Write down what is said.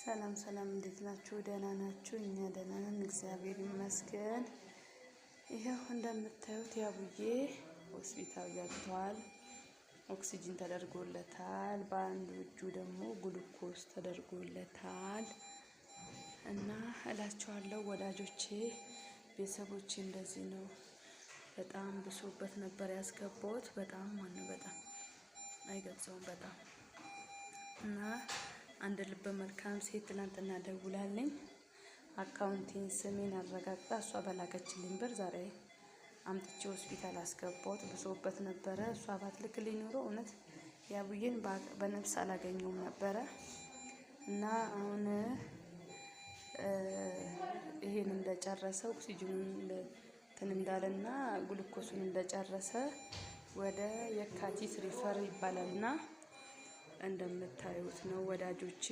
ሰላም ሰላም፣ እንዴት ናችሁ? ደህና ናችሁ? እኛ ደህና ነን፣ እግዚአብሔር ይመስገን። ይሄው እንደምታዩት ያቡዬ ሆስፒታል ገብቷል። ኦክሲጅን ተደርጎለታል። በአንዱ እጁ ደግሞ ግሉኮስ ተደርጎለታል። እና እላችኋለሁ ወዳጆቼ፣ ቤተሰቦቼ እንደዚህ ነው። በጣም ብሶበት ነበር ያስገባሁት። በጣም አይገልጸውም በጣም እና አንድ ልብ መልካም ሴት ትናንትና ደውላልኝ አካውንቴን ስሜን አረጋግጣ እሷ በላከችልኝ ብር ዛሬ አምጥቼ ሆስፒታል አስገባሁት። ብሶበት ነበረ። እሷ ባትልክልኝ ኖሮ እውነት ያቡዬን በነፍስ አላገኘውም ነበረ። እና አሁን ይሄን እንደጨረሰ ኦክሲጅኑን እንትን እንዳለና ግሉኮሱን እንደጨረሰ ወደ የካቲት ሪፈር ይባላልና እንደምታዩት ነው ወዳጆቼ።